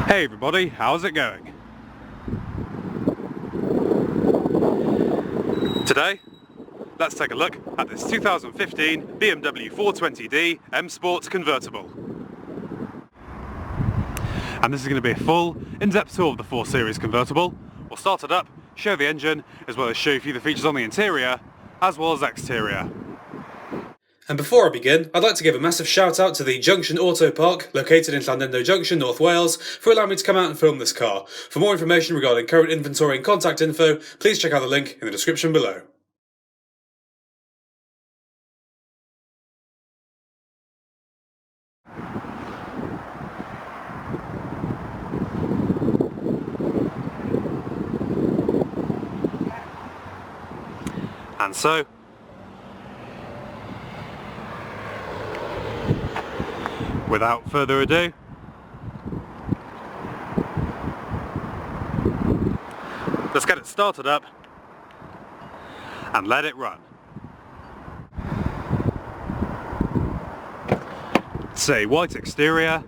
Hey everybody, how's it going? Today, let's take a look at this 2015 BMW 420d M Sport Convertible. And this is going to be a full, in-depth tour of the 4 Series convertible. We'll start it up, show the engine, as well as show you the features on the interior, as well as exterior. And before I begin, I'd like to give a massive shout out to the Junction Autopark, located in Llandudno Junction, North Wales, for allowing me to come out and film this car. For more information regarding current inventory and contact info, please check out the link in the description below. And so, without further ado, let's get it started up and let it run. It's a white exterior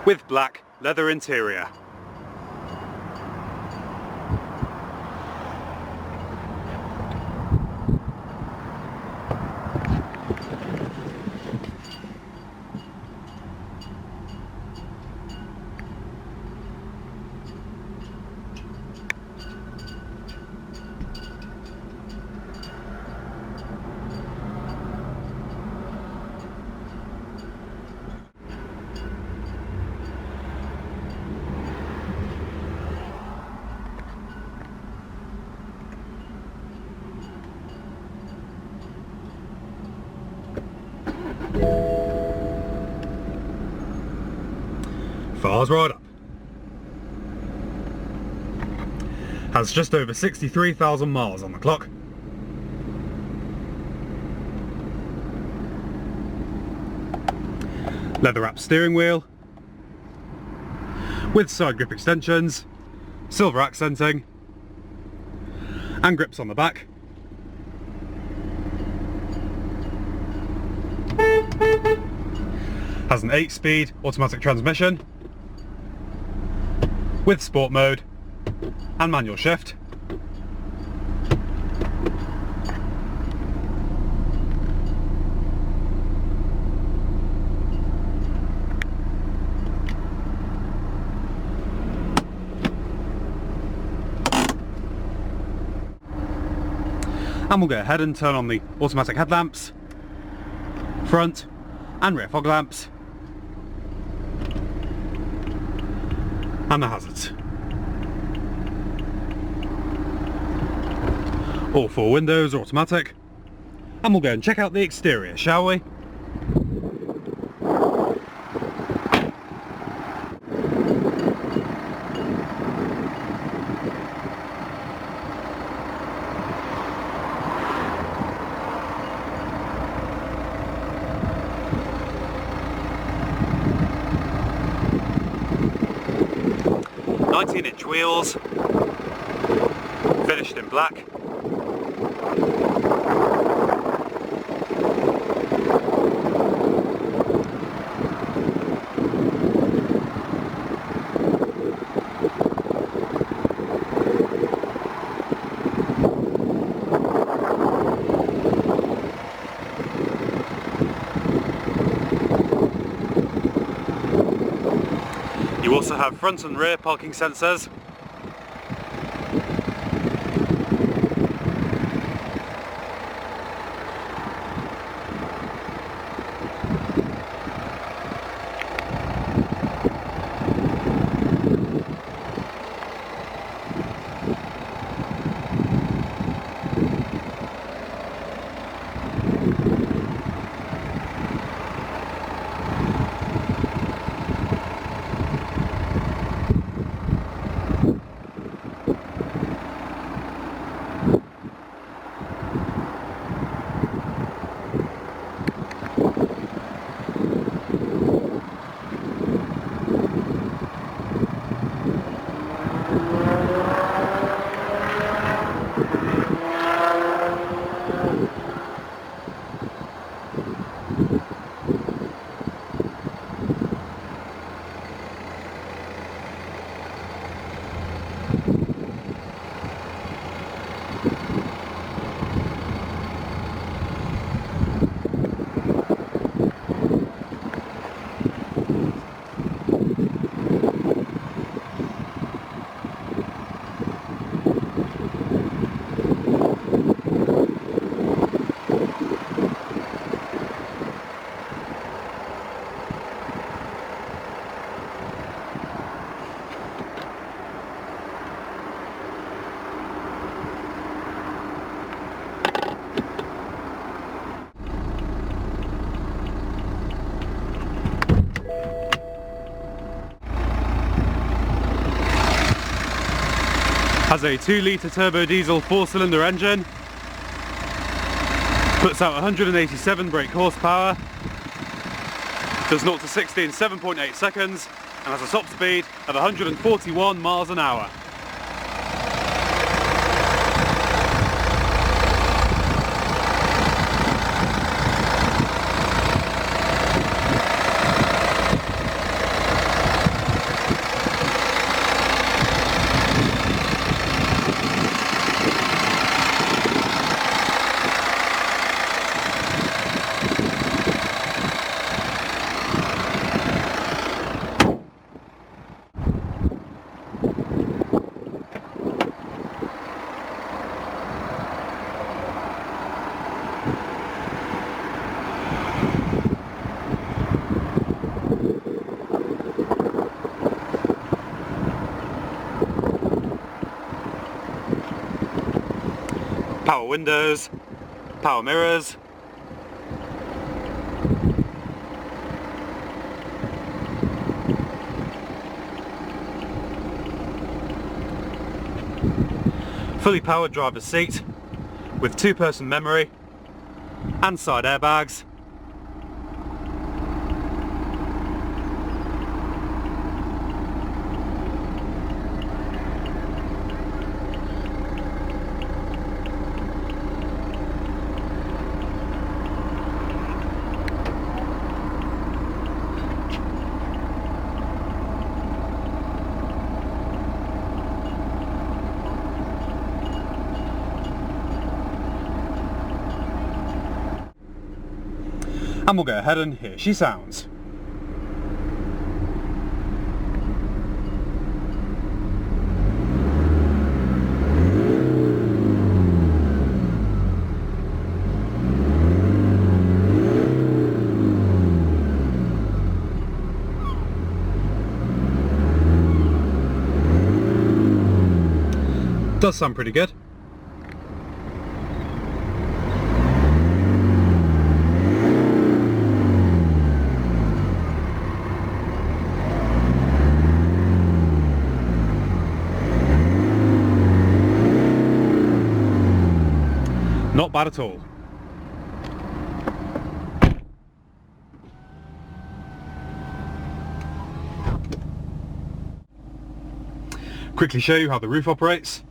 with black leather interior. Fires right up. Has just over 63,000 miles on the clock. Leather wrapped steering wheel with side grip extensions, silver accenting and grips on the back. Has an 8-speed automatic transmission with sport mode and manual shift. And we'll go ahead and turn on the automatic headlamps, front and rear fog lamps, and the hazards. All 4 windows are automatic, and we'll go and check out the exterior, shall we? "19-inch wheels, finished in black. You also have front and rear parking sensors. Has a 2-litre turbo diesel 4-cylinder engine. Puts out 187 brake horsepower. Does 0 to 60 in 7.8 seconds and has a top speed of 141 miles an hour. Power windows, power mirrors, fully powered driver's seat with 2-person memory and side airbags. And we'll go ahead and here she sounds. Does sound pretty good. Not bad at all. Quickly show you how the roof operates.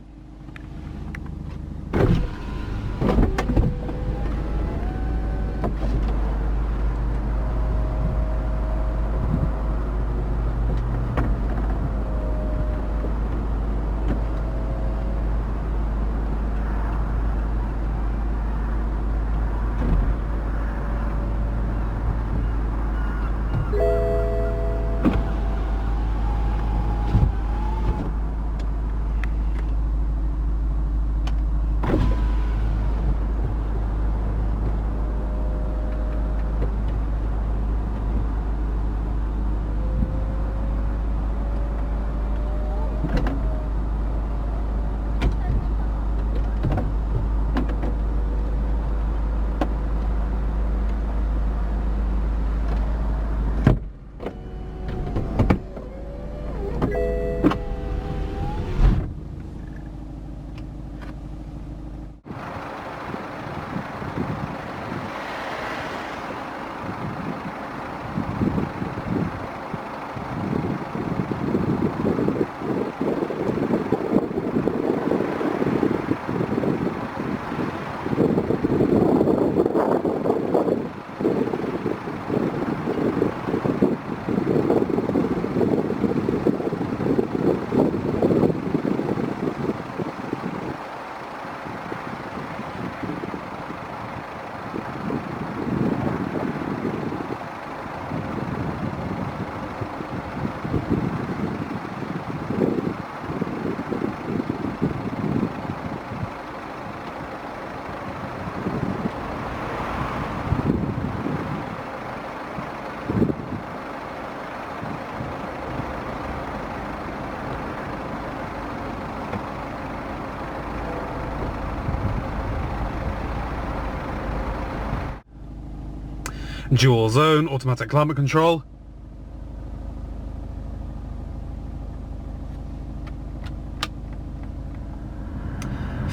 Dual zone automatic climate control.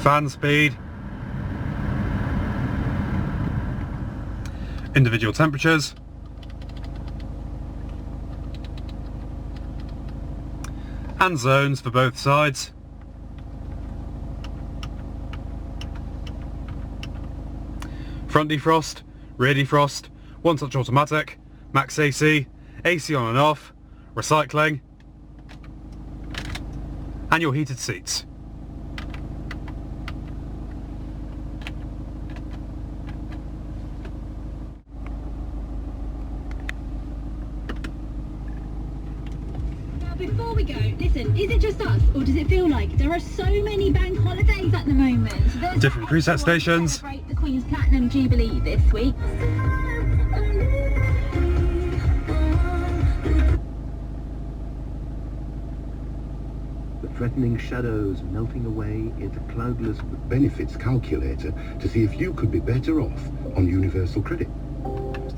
fan speed, individual temperatures, and zones for both sides. Front defrost, rear defrost, one touch automatic, max AC, AC on and off, recycling, and your heated seats. Before we go, listen, is it just us, or does it feel like there are so many bank holidays at the moment? There's different preset stations. Celebrate the Queen's Platinum Jubilee this week. The threatening shadows melting away into cloudless benefits calculator to see if you could be better off on Universal Credit.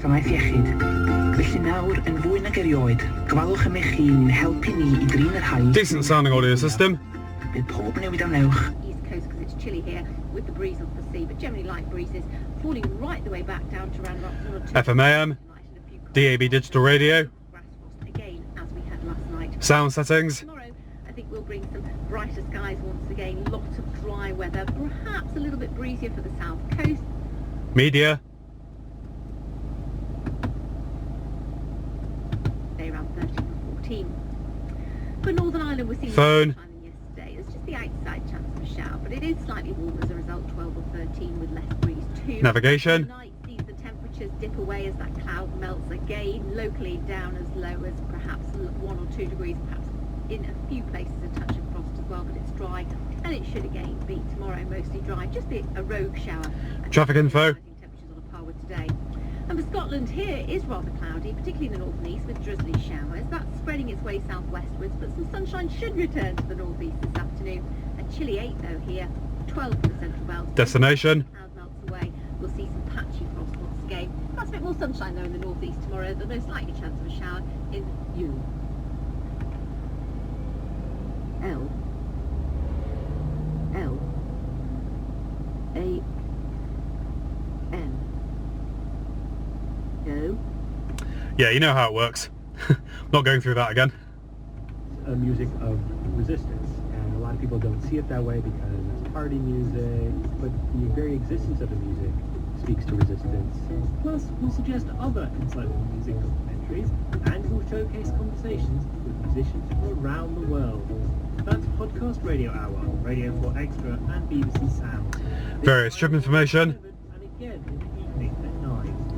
Tamaith iechyd. Felly nawr yn fwy nag erioed, gofalwch am eich hun helpu ni I drin yr haid. Decent sounding audio system. Bydd pob newid am ewch. East coast because it's chilly here with the breeze off the sea, but generally light breezes falling right the way back down to around about 1 or 2. FM AM, DAB digital radio, Grass frost again as we had last night. sound settings. Tomorrow I think we'll bring some brighter skies once again, lots of dry weather, perhaps a little bit breezier for the south coast. Media, Around 13 or 14. For Northern Ireland we're seeing phone, sunshine than yesterday. There's just the outside chance of a shower, but it is slightly warmer as a result, 12 or 13 with less breeze too. navigation, Tonight sees the temperatures dip away as that cloud melts again, locally down as low as perhaps 1 or 2 degrees, perhaps in a few places a touch of frost as well, but it's dry and it should again be tomorrow mostly dry, just a rogue shower. traffic info, Temperatures on a par with today. And for Scotland, here is rather cloudy, particularly in the north and east with drizzly showers. That's spreading its way southwestwards, but some sunshine should return to the northeast this afternoon. A chilly 8 though here, 12 for the central belt. destination, Cloud melts away. We'll see some patchy frost once again. That's a bit more sunshine though in the northeast tomorrow. The most likely chance of a shower in Yule. L A N. Go. yeah, you know how it works. Not going through that again. A music of resistance, and a lot of people don't see it that way because it's party music, but the very existence of the music speaks to resistance. Plus, we'll suggest other insightful music documentaries, and we'll showcase conversations with musicians from around the world. That's Podcast Radio Hour, Radio 4 Extra, and BBC Sound. Various trip information, And again in the evening at 9.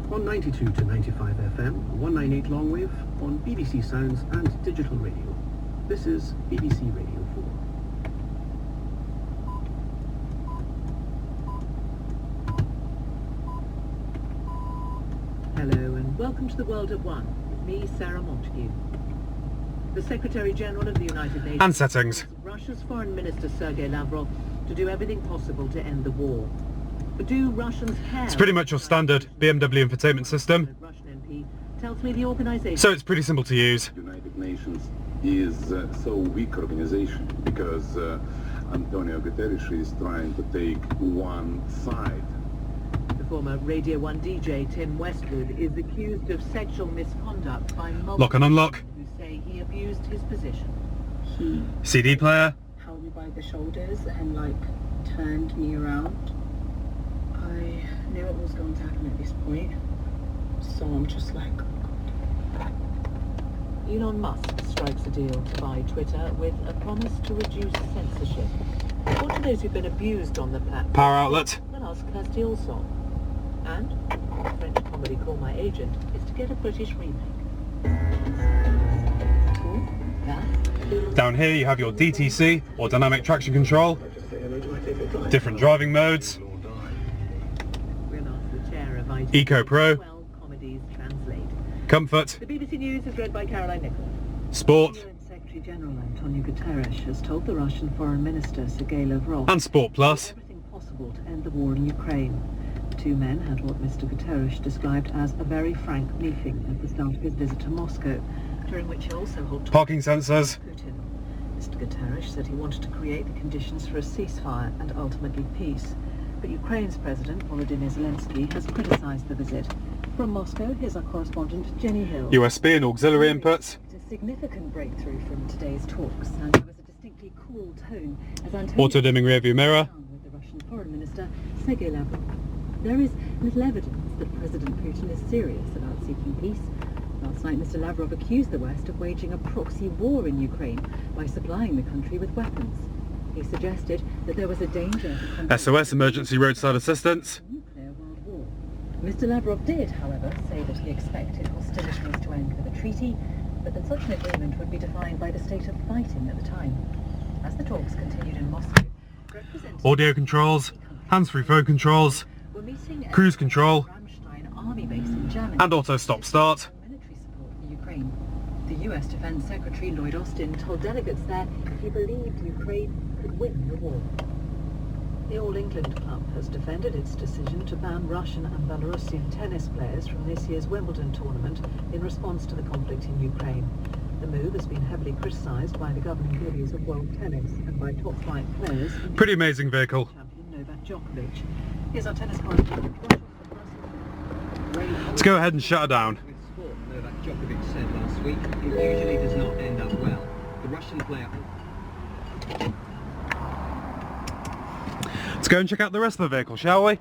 On 92 to 95 FM, 198 longwave, on BBC Sounds and digital radio. This is BBC Radio 4. Hello and welcome to the World at One, with me, Sarah Montague. The Secretary-General of the United Nations and settings. asks Russia's Foreign Minister Sergei Lavrov to do everything possible to end the war. But do Russians care? It's pretty much your standard BMW infotainment system, A Russian MP tells me the organisation... so it's pretty simple to use. United Nations is so weak organization because Antonio Guterres is trying to take one side. The former Radio 1 DJ Tim Westwood is accused of sexual misconduct by multiple Lock and unlock, who say he abused his position. He CD player, held me by the shoulders and like turned me around. I knew it was going to happen at this point, so I'm just like, Elon Musk strikes a deal to buy Twitter with a promise to reduce censorship. What to those who've been abused on the platform? power outlet, Then ask Kirsty Allsop. And the French comedy Call My Agent is to get a British remake. Ooh, that. down here you have your DTC or dynamic traction control, different driving modes, We'll ask the chair of IT. Eco Pro, Well, comedies translate. comfort, The BBC News is read by Caroline Nichols. sport, UN Secretary-General Antonio Guterres has told the Russian Foreign Minister Sergei Lavrov and Sport Plus. everything possible to end the war in Ukraine. The two men had what Mr. Guterres described as a very frank meeting at the start of his visit to Moscow, during which he also hoped Parking sensors, Putin. Mr. Guterres said he wanted to create the conditions for a ceasefire and ultimately peace. But Ukraine's President Volodymyr Zelensky has criticised the visit. From Moscow, here's our correspondent Jenny Hill. USB and auxiliary inputs. It's a significant breakthrough from today's talks, and there was a distinctly cool tone as Antonio Auto-dimming rearview mirror. with the Russian Foreign Minister Sergei Lavrov. There is little evidence that President Putin is serious about seeking peace. Last night, Mr. Lavrov accused the West of waging a proxy war in Ukraine by supplying the country with weapons. He suggested that there was a danger to SOS, emergency roadside assistance. nuclear world war. Mr. Lavrov did, however, say that he expected hostilities to end with a treaty, but that such an agreement would be defined by the state of fighting at the time. As the talks continued in Moscow, representatives Audio controls, hands-free phone controls, were meeting at cruise control, Ramstein army base in Germany and auto stop start. military support for Ukraine. The US Defense Secretary Lloyd Austin told delegates there he believed Ukraine could win the war. The All England Club has defended its decision to ban Russian and Belarusian tennis players from this year's Wimbledon tournament in response to the conflict in Ukraine. The move has been heavily criticised by the governing bodies of world tennis and by top-flight players. Pretty amazing vehicle. Champion Novak Djokovic. Here's our tennis correspondent. Let's go ahead and shut her down. With sport, Novak Djokovic said last week, it usually does not end up well. The Russian player... Let's go and check out the rest of the vehicle, shall we?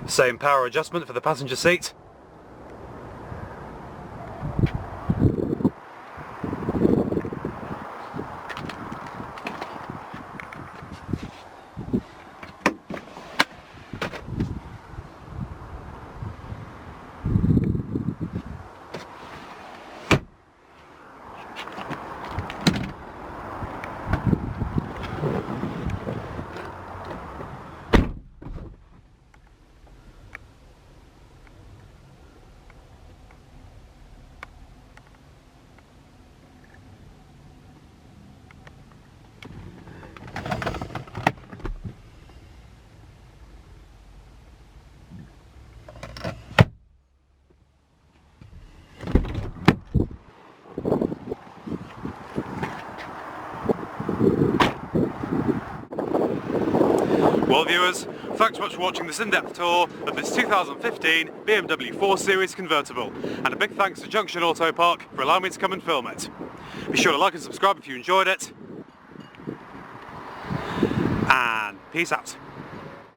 Same power adjustment for the passenger seat. Well viewers, thanks so much for watching this in-depth tour of this 2015 BMW 4 Series convertible, and a big thanks to Junction Autopark for allowing me to come and film it. Be sure to like and subscribe if you enjoyed it, and peace out.